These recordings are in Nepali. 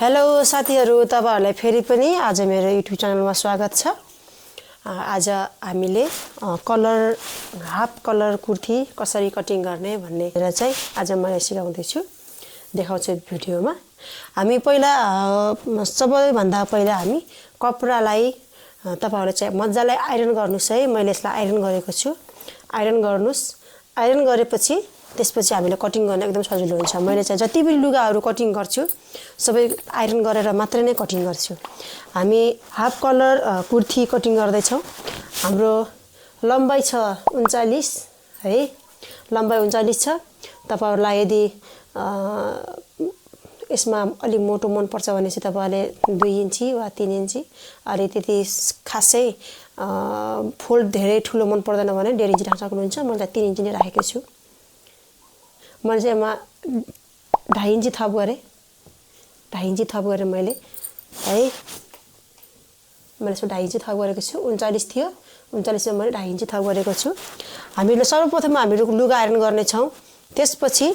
हेलो साथीहरु, तपाईहरुलाई फेरि पनि आज मेरो युट्युब च्यानलमा स्वागत छ। आज हामीले कलर हाफ कलर कुर्ती कसरी कटिङ गर्ने भन्ने चाहिँ आज म सिकाउँदै छु, देखाउँछु भिडियोमा। हामी पहिला सबैभन्दा पहिला हामी कपडालाई तपाईहरुले चाहिँ मज्जाले आइरन गर्नुस् है। मैले यसलाई आइरन गरेको छु। आइरन गर्नुस्। आइरन गरेपछि त्यसपछि हामीले कटिङ गर्न एकदम सजिलो हुन्छ। मैले चाहिँ जति पनि लुगाहरु कटिङ गर्छु सबै आइरन गरेर मात्र नै कटिङ गर्छु। हामी हाफ कलर कुर्ती कटिङ गर्दै छौं। हाम्रो लम्बाई छ 39 है, लम्बाई 39 छ। तपाईहरुलाई यदि यसमा अलि मोटो मन पर्छ भने चाहिँ तपाईले 2 इन्ची वा 3 इन्ची, अलि त्यति खासै फोल्ड धेरै ठुलो मन पर्दैन भने 1.5 इन्ची राख्न सक्नुहुन्छ। मैले 3 इन्ची नै राखेको छु। मैले चाहिँ यसमा 2.5 इन्ची थप गरे। 2.5 इन्ची थप गरे मैले है। मैले यसमा 2.5 इन्ची थप गरेको छु। 39 थियो, 39 मा मैले 2.5 इन्ची थप गरेको छु। हामीले सर्वप्रथम हामीले लुगा आइरन गर्ने छौं। त्यसपछि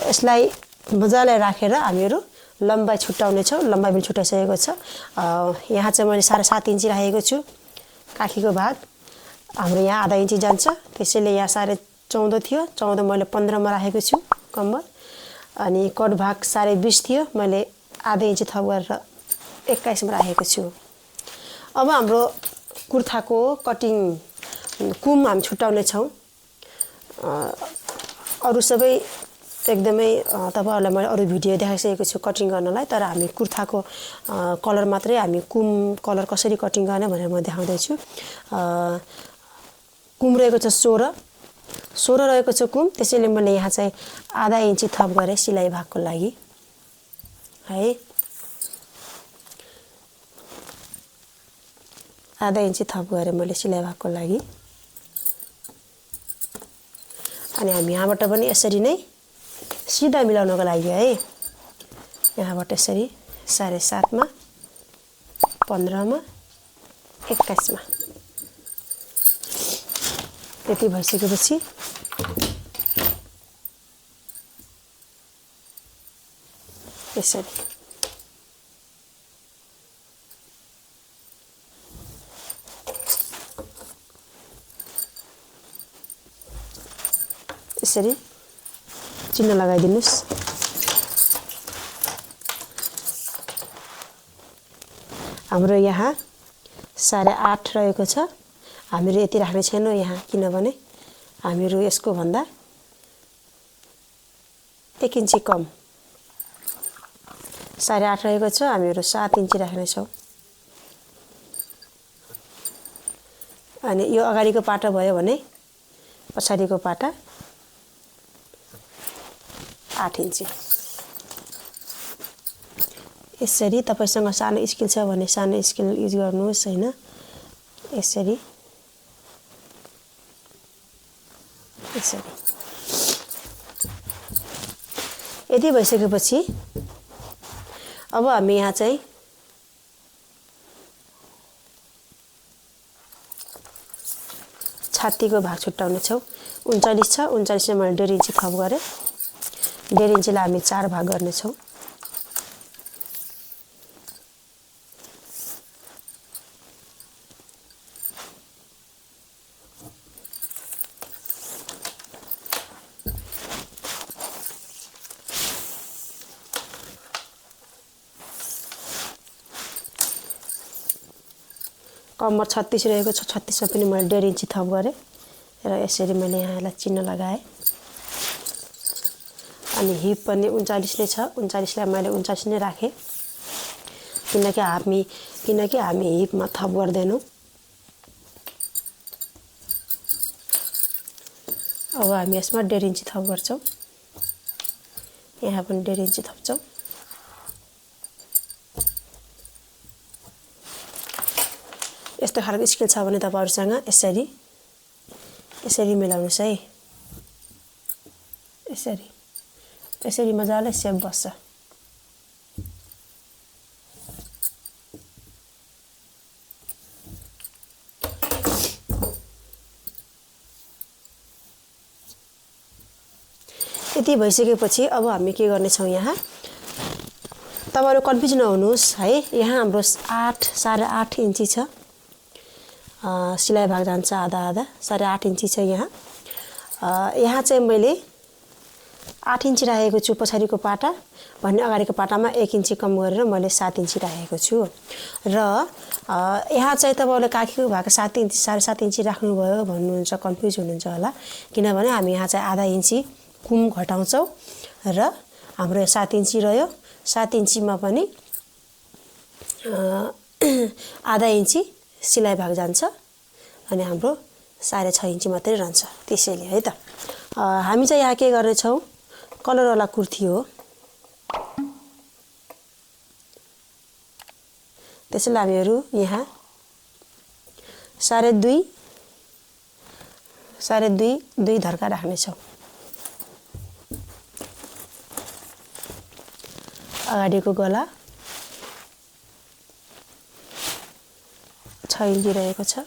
यसलाई मजाले राखेर हामीहरु लम्बाई छुट्याउने छौं। लम्बाई पनि छुट्याइसकेको छ। यहाँ चाहिँ मैले 7.5 इन्ची राखेको छु। काखीको भाग हाम्रो यहाँ आधा इन्ची जान्छ। त्यसैले यहाँ 14.5 थियो, 14 मैले 15 मा राखेको छु कम्मर। अनि कट भाग 20.5 थियो, मैले आधा इन्ची थप गरेर 21 मा राखेको छु। अब हाम्रो कुर्ताको कटिङ कुम हामी छुट्याउने छौं। अरु सबै एकदमै तपाईहरुलाई मैले अरु भिडियो देखाइसकेको छु कटिङ गर्नलाई, तर हामी कुर्ताको कलर मात्रै हामी कुम कलर कसरी कटिङ गर्ने भनेर म देखाउँदै छु। कुम रहेको छ 16 रहेको छ कुम। त्यसैले मैले यहाँ चाहिँ आधा इन्ची थप गरे सिलाई भागको लागि है। आधा इन्ची थप गरे मैले सिलाई भागको लागि। अनि हामी यहाँबाट पनि यसरी नै सिधा मिलाउनको लागि है। यहाँबाट यसरी 7.5 मा, 15 मा, 21 मा त्यति भइसकेपछि यसरी यसरी चिन्ह लगाइदिनुस्। हाम्रो यहाँ 8.5 रहेको छ। हामीहरु यति राख्ने छैनौं यहाँ, किनभने हामीहरु यसको भन्दा 1 इन्ची कम 8.5 रहेको छ। हामीहरु 7 इन्ची राख्ने छौं। अनि यो अगाडिको पाटा भयो भने पछाडीको पाटा 8 इन्ची। यसरी तपाईसँग सानो स्केल छ भने सानो स्केल युज गर्नुहोस् हैन। यसरी यसरी यदि भइसकेपछि अब हामी यहाँ चाहिँ छातीको भाग छुट्याउने छौं। 39 छ, 39 मा मैले 1.5 इन्ची थप गरे। 1.5 इन्चीलाई हामी 4 भाग गर्ने छौं। कम्मर 36 रहेको छ। 36 मा पनि मैले 1.5 इन्ची थप गरे र यसरी मैले यहाँलाई चिन्ह लगाए। अनि हिप पनि 39 नै छ। 39 लाई मैले 39 नै राखे, किनकि हामी हिपमा थप गर्दैनौं। अब हामी यसमा 1.5 इन्ची थप गर्छौं। यहाँ पनि 1.5 इन्ची थप्छौं। यस्तो खालको स्केल छ भने तपाईहरुसँग यसरी यसरी मिलाउनुस् है। यसरी यसरी मजाले सेप बस्छ। यति भइसकेपछि अब हामी के गर्ने छौं, यहाँ तपाईहरु कन्फ्युज नहुनुस् है। यहाँ हाम्रो 8 8.5 इन्ची छ। सिलाइ भाग जान्छ आधा आधा 8.5 इन्ची छ यहाँ। यहाँ चाहिँ मैले 8 इन्ची राखेको छु पछाडीको पाटा भन्ने अगाडिको पाटामा 1 इन्ची कम गरेर मैले 7 इन्ची राखेको छु र यहाँ चाहिँ तपाईहरुले काखीको भाग 7 इन्ची 7.5 इन्ची राख्नुभयो भन्नुहुन्छ कन्फ्युज हुनुहुन्छ होला किनभने हामी यहाँ चाहिँ आधा इन्ची कुम घटाउँछौं र हाम्रो 7 इन्ची रह्यो 7 इन्चीमा पनि आधा इन्ची सिलाइ भाग जान्छ अनि हाम्रो 6.5 इन्ची मात्रै रहन्छ त्यसैले है त। हामी चाहिँ यहाँ के गर्ने छौं कलर वाला कुर्ती हो त्यसैले हामीहरु यहाँ 2.5 धर्का राख्ने छौं। अगाडिको गला 6 इन्ची रहेको छ।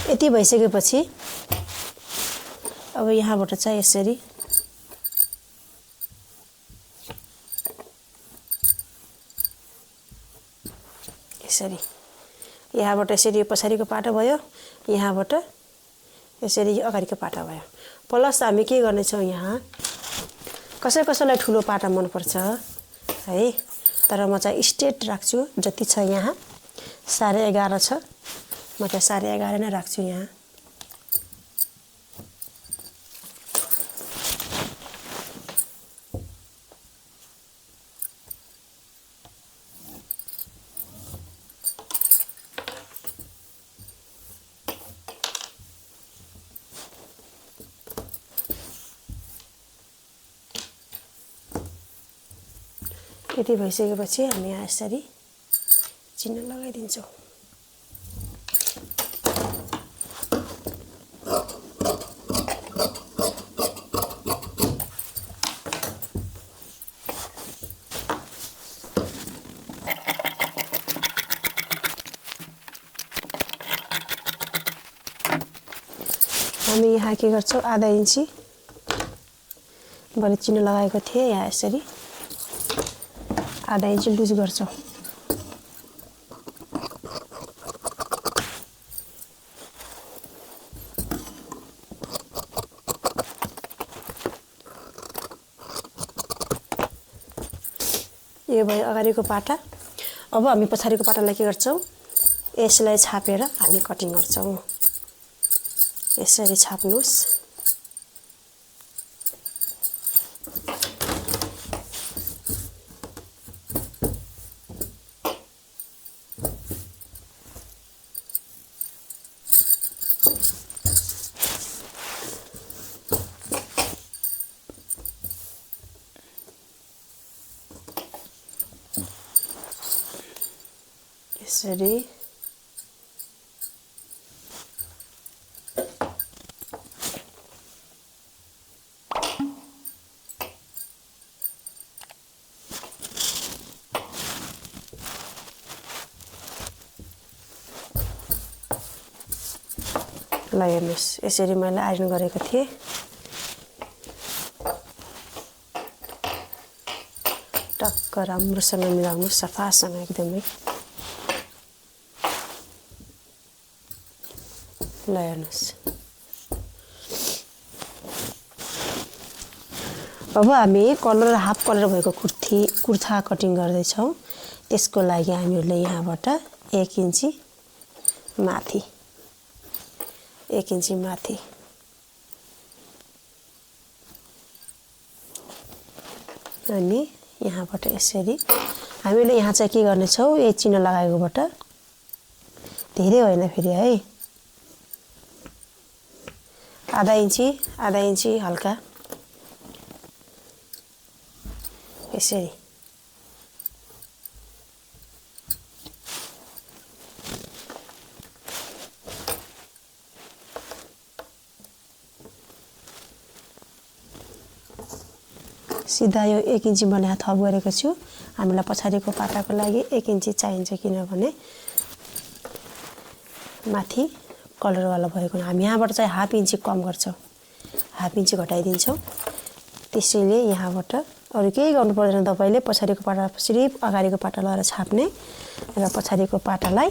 यति भइसकेपछि अब यहाँबाट चाहिँ यसरी यहाँबाट यसरी पछाडीको पाटा भयो यहाँबाट यसरी अगाडिको पाटा भयो। प्लस हामी के गर्ने छौं यहाँ कसैलाई ठुलो पाटा मन पर्छ है तर म चाहिँ स्ट्रेट राख्छु जति छ यहाँ 11.5 छ म चाहिँ 11.5 नै राख्छु यहाँ। यति भइसकेपछि हामी यहाँ यसरी चिन्ह लगाइदिन्छौं। हामी यहाँ के गर्छौं आधा इन्ची मैले चिन्ह लगाएको थिए यहाँ यसरी आधा इन्ची लुज गर्छौं। यो भयो अगाडिको पाटा। अब हामी पछाडीको पाटालाई के गर्छौं यसलाई छापेर हामी कटिङ गर्छौं। यसरी छाप्नुस्। यसरी ल हेर्नुस् यसरी मैले आइरन गरेको थिए टक्क राम्रोसँग मिलाउनु सफासँग एकदमै ल हेर्नुस्। अब हामी कलर हाफ कलर भएको कुर्ता कटिङ गर्दै छौं। त्यसको लागि हामीहरुले यहाँबाट 1 इन्ची माथि 1 इन्ची माथि अनि यहाँबाट यसरी हामीले यहाँ चाहिँ के गर्ने छौं यो चिन्ह लगाएकोबाट धेरै होइन फेरि है आधा इन्ची हल्का यसरी सिधा यो 1 इन्ची मैले थप गरेको छु। हामीलाई पछाडिको पाटाको लागि 1 इन्ची चाहिन्छ किनभने माथि कलरवाला भएको हामी यहाँबाट चाहिँ हाफ इन्ची कम गर्छौं, हाफ इन्ची घटाइदिन्छौं। त्यसैले यहाँबाट अरु केही गर्नु पर्दैन, तपाईले पछाडिको पाटा सिर्फ अगाडिको पाटा लगाएर छाप्ने र पछाडिको पाटालाई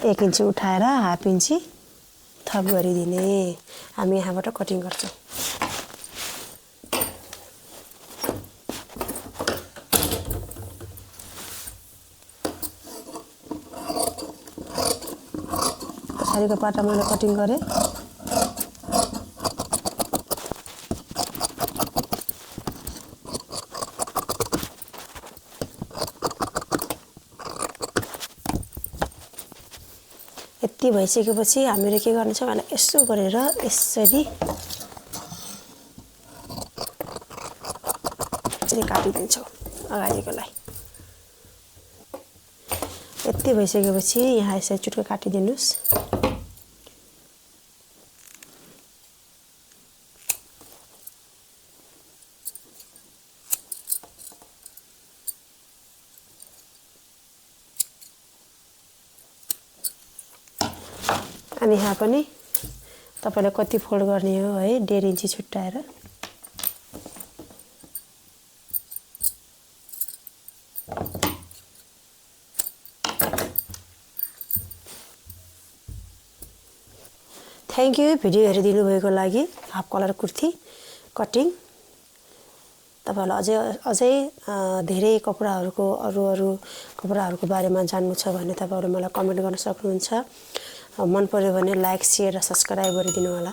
1 इन्ची उठाएर हाफ इन्ची थप गरिदिने। हामी यहाँबाट कटिङ गर्छौं। पछाडिको पाटा मैले कटिङ गरे। यति भइसकेपछि हामीले के गर्छौं भने यसो गरेर यसरी काटिदिन्छौं अगाडिकोलाई। यति भइसकेपछि यहाँ यसरी चुट्टो काटिदिनुस्। अनि यहाँ पनि तपाईले कति फोल्ड गर्ने हो है 1.5 इन्ची छुट्याएर। थ्यांक यू भिडियो हेरिदिनु भएको लागि। Half colour kurti cutting. तपाईलाई अझै धेरै कपडाहरुको अरु कपडाहरुको बारेमा जान्नु छ भने तपाईहरु मलाई कमेन्ट गर्न सक्नुहुन्छ। मन पर्यो भने लाइक शेयर र सब्स्क्राइब गरिदिनु होला।